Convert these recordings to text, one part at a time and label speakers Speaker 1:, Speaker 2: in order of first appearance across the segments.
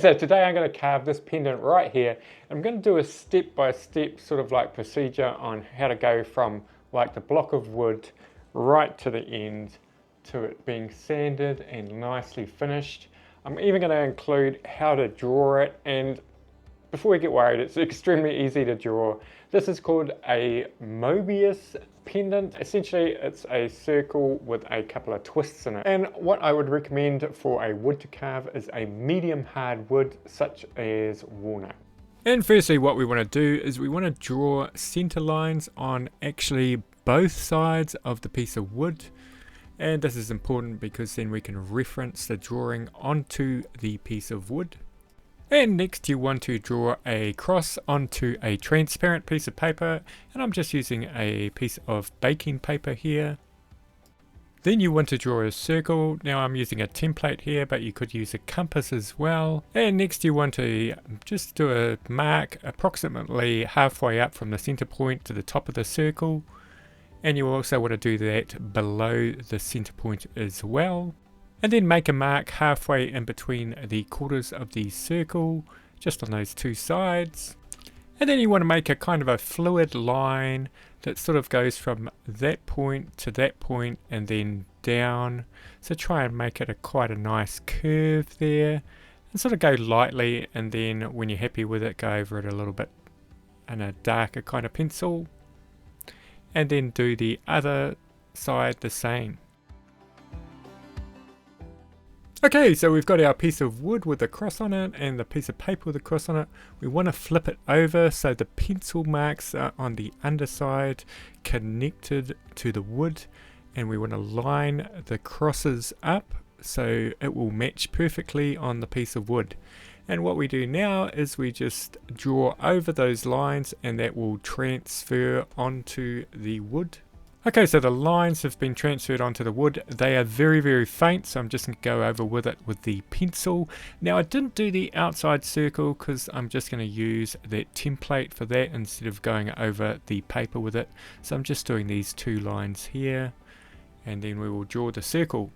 Speaker 1: So today I'm going to carve this pendant right here. I'm going to do a step-by-step sort of like procedure on how to go from like the block of wood right to the end to it being sanded and nicely finished. I'm even going to include how to draw it, and before you get worried, it's extremely easy to draw. This is called a Mobius pendant. Essentially, it's a circle with a couple of twists in it. And what I would recommend for a wood to carve is a medium hard wood, such as walnut. And firstly, what we want to do is we want to draw center lines on actually both sides of the piece of wood. And this is important because then we can reference the drawing onto the piece of wood. And next you want to draw a cross onto a transparent piece of paper, and I'm just using a piece of baking paper here. Then you want to draw a circle. Now I'm using a template here, but you could use a compass as well. And next you want to just do a mark approximately halfway up from the center point to the top of the circle. And you also want to do that below the center point as well. And then make a mark halfway in between the quarters of the circle, just on those two sides. And then you want to make a kind of a fluid line that sort of goes from that point to that point and then down. So try and make it quite a nice curve there. And sort of go lightly, and then when you're happy with it, go over it a little bit in a darker kind of pencil. And then do the other side the same. Okay, so we've got our piece of wood with a cross on it and the piece of paper with a cross on it. We want to flip it over so the pencil marks are on the underside connected to the wood, and we want to line the crosses up so it will match perfectly on the piece of wood. And what we do now is we just draw over those lines, and that will transfer onto the wood. Okay, so the lines have been transferred onto the wood. They are very, very faint, so I'm just going to go over with it with the pencil. Now, I didn't do the outside circle because I'm just going to use that template for that instead of going over the paper with it. So I'm just doing these two lines here, and then we will draw the circle.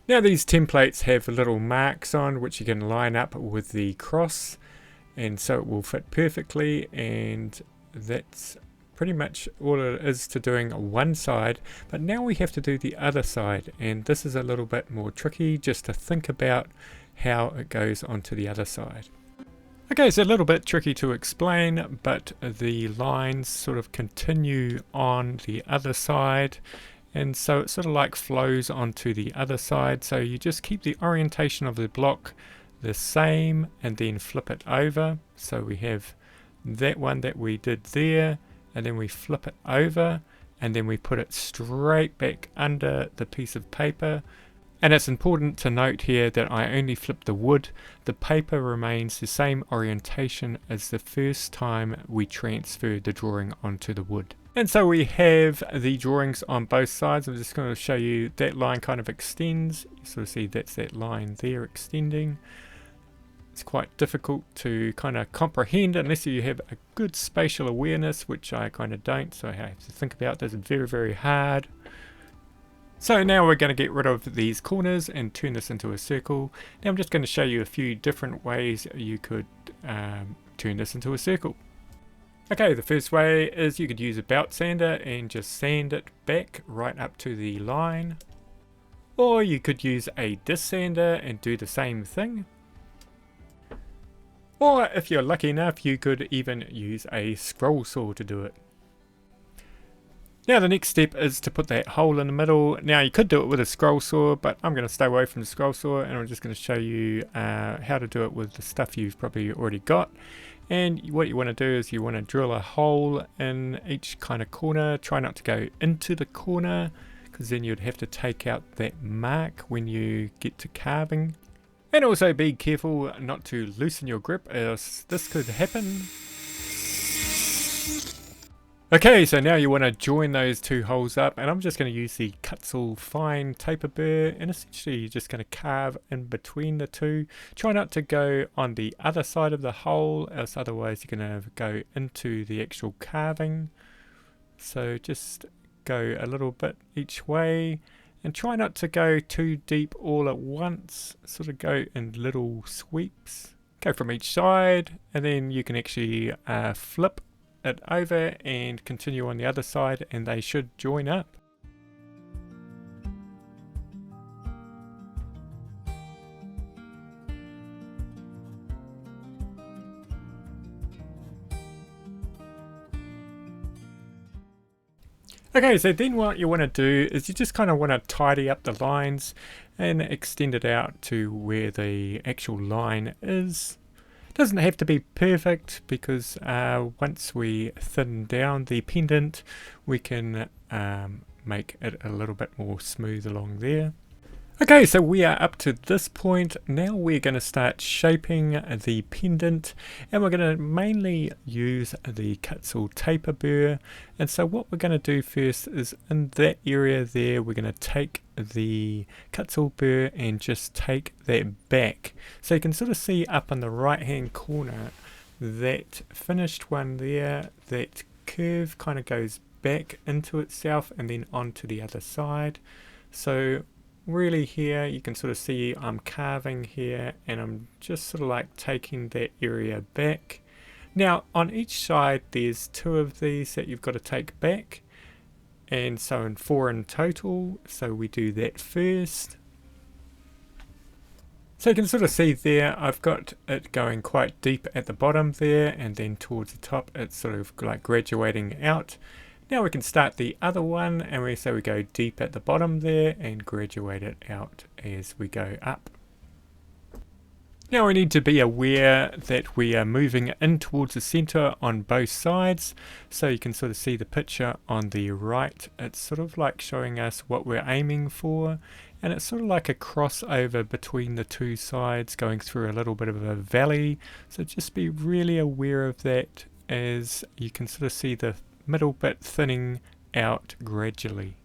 Speaker 1: Now, these templates have little marks on which you can line up with the cross, and so it will fit perfectly, and that's pretty much all it is to doing one side. But now we have to do the other side, and this is a little bit more tricky just to think about how it goes onto the other side. Okay, it's a little bit tricky to explain, but the lines sort of continue on the other side, and so it sort of like flows onto the other side. So you just keep the orientation of the block the same and then flip it over. So we have that one that we did there, and then we flip it over, and then we put it straight back under the piece of paper. And it's important to note here that I only flip the wood. The paper remains the same orientation as the first time we transferred the drawing onto the wood. And so we have the drawings on both sides. I'm just going to show you that line kind of extends. You sort of see that's that line there extending. It's quite difficult to kind of comprehend unless you have a good spatial awareness, which I kind of don't, so I have to think about this very, very hard. So now we're going to get rid of these corners and turn this into a circle. Now I'm just going to show you a few different ways you could turn this into a circle. Okay, the first way is you could use a belt sander and just sand it back right up to the line. Or you could use a disc sander and do the same thing. Or if you're lucky enough, you could even use a scroll saw to do it. Now the next step is to put that hole in the middle. Now you could do it with a scroll saw, but I'm going to stay away from the scroll saw, and I'm just going to show you how to do it with the stuff you've probably already got. And what you want to do is you want to drill a hole in each kind of corner. Try not to go into the corner, because then you'd have to take out that mark when you get to carving. And also be careful not to loosen your grip, as this could happen. Okay, so now you want to join those two holes up, and I'm just going to use the Kutzall fine taper burr, and essentially you're just going to carve in between the two. Try not to go on the other side of the hole, else otherwise you're going to go into the actual carving. So just go a little bit each way, and try not to go too deep all at once, sort of go in little sweeps. Go from each side, and then you can actually flip it over and continue on the other side, and they should join up. Okay, so then what you want to do is you just kind of want to tidy up the lines and extend it out to where the actual line is. It doesn't have to be perfect, because once we thin down the pendant, we can make it a little bit more smooth along there. Okay, so we are up to this point. Now we're going to start shaping the pendant, and we're going to mainly use the Kutzall taper burr. And so what we're going to do first is in that area there, we're going to take the Kutzall burr and just take that back. So you can sort of see up on the right hand corner, that finished one there, that curve kind of goes back into itself and then onto the other side. So really here you can sort of see I'm carving here, and I'm just sort of like taking that area back. Now on each side there's 2 of these that you've got to take back, and so in 4 in total, so we do that first. So you can sort of see there I've got it going quite deep at the bottom there, and then towards the top it's sort of like graduating out. Now we can start the other one, and we go deep at the bottom there and graduate it out as we go up. Now we need to be aware that we are moving in towards the center on both sides. So you can sort of see the picture on the right. It's sort of like showing us what we're aiming for, and it's sort of like a crossover between the 2 sides going through a little bit of a valley. So just be really aware of that, as you can sort of see the middle bit thinning out gradually.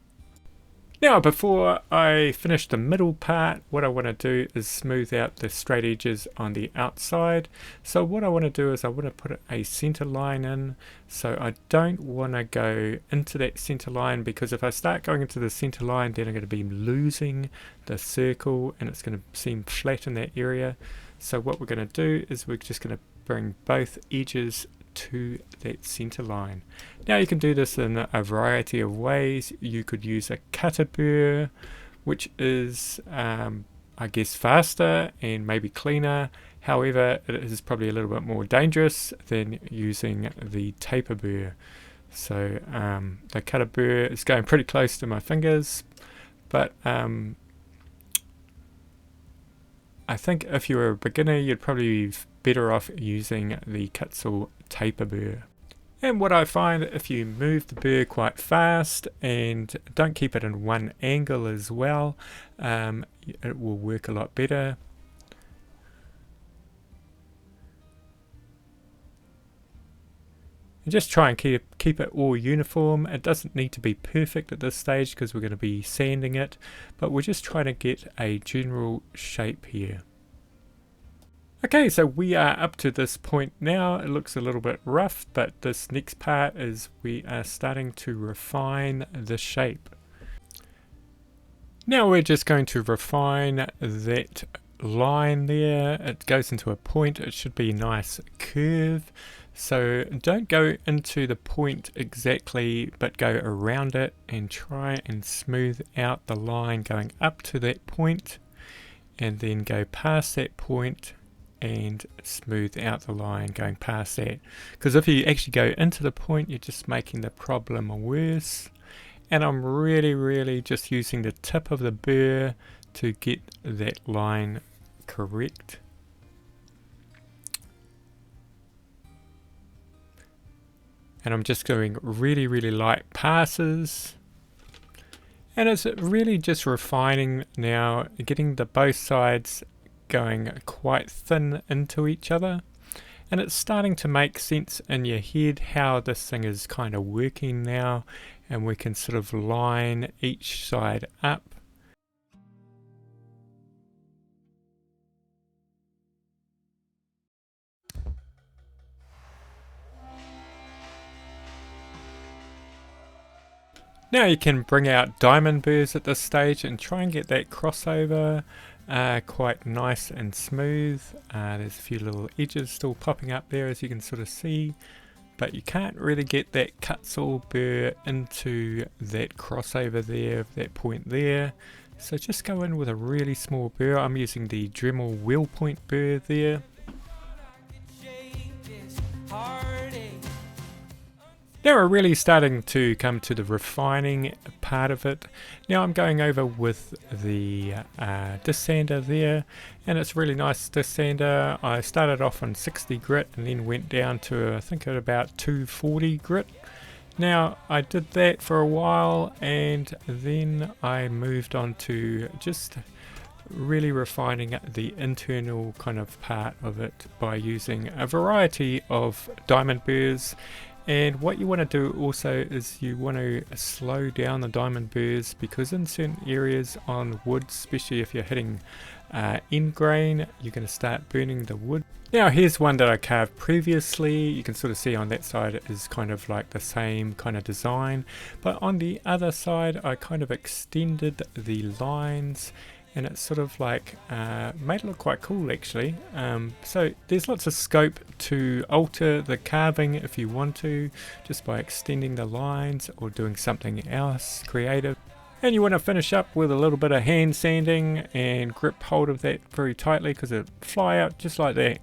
Speaker 1: Now before I finish the middle part, what I want to do is smooth out the straight edges on the outside. So what I want to do is I want to put a center line in. So I don't want to go into that center line, because if I start going into the center line, then I'm going to be losing the circle and it's going to seem flat in that area. So what we're going to do is we're just going to bring both edges to that center line. Now you can do this in a variety of ways. You could use a cutter burr, which is I guess faster and maybe cleaner. However, it is probably a little bit more dangerous than using the taper burr. So the cutter burr is going pretty close to my fingers, but I think if you were a beginner, you'd probably be better off using the Kutzall taper burr. And what I find, if you move the burr quite fast and don't keep it in one angle as well, it will work a lot better. And just try and keep it all uniform. It doesn't need to be perfect at this stage because we're going to be sanding it, but we're just trying to get a general shape here. Okay, so we are up to this point now. It looks a little bit rough, but this next part is we are starting to refine the shape. Now we're just going to refine that line there. It goes into a point. It should be a nice curve. So don't go into the point exactly, but go around it and try and smooth out the line going up to that point, and then go past that point and smooth out the line going past that, because if you actually go into the point, you're just making the problem worse. And I'm really just using the tip of the burr to get that line correct. And I'm just doing really light passes, and it's really just refining now, getting the both sides going quite thin into each other, and it's starting to make sense in your head how this thing is kind of working now, and we can sort of line each side up. Now you can bring out diamond burrs at this stage and try and get that crossover quite nice and smooth. There's a few little edges still popping up there, as you can sort of see, but you can't really get that Kutzall burr into that crossover there, that point there. So just go in with a really small burr. I'm using the Dremel wheel point burr there. Now we're really starting to come to the refining part of it. Now I'm going over with the disc sander there, and it's really nice disc sander. I started off on 60 grit and then went down to I think at about 240 grit. Now I did that for a while, and then I moved on to just really refining the internal kind of part of it by using a variety of diamond burrs. And what you want to do also is you want to slow down the diamond burrs, because in certain areas on wood, especially if you're hitting end grain, you're going to start burning the wood. Now here's one that I carved previously. You can sort of see on that side is kind of like the same kind of design, but on the other side I kind of extended the lines, and it's sort of like made it look quite cool actually. So there's lots of scope to alter the carving if you want to, just by extending the lines or doing something else creative. And you want to finish up with a little bit of hand sanding and grip hold of that very tightly, because it'll fly out just like that.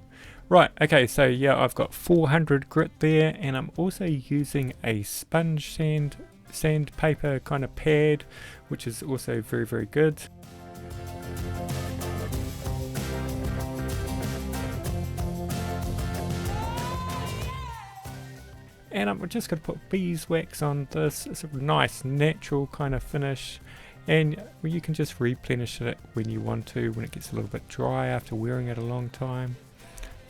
Speaker 1: Right, okay, so yeah, I've got 400 grit there, and I'm also using a sponge sandpaper kind of pad, which is also very, very good. And I'm just going to put beeswax on this. It's a nice natural kind of finish, and you can just replenish it when you want to, when it gets a little bit dry after wearing it a long time.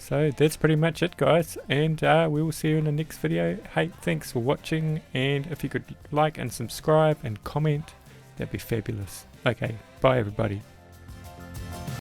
Speaker 1: So that's pretty much it, guys, and we will see you in the next video. Hey, thanks for watching, and if you could like and subscribe and comment, that'd be fabulous. Okay, bye everybody.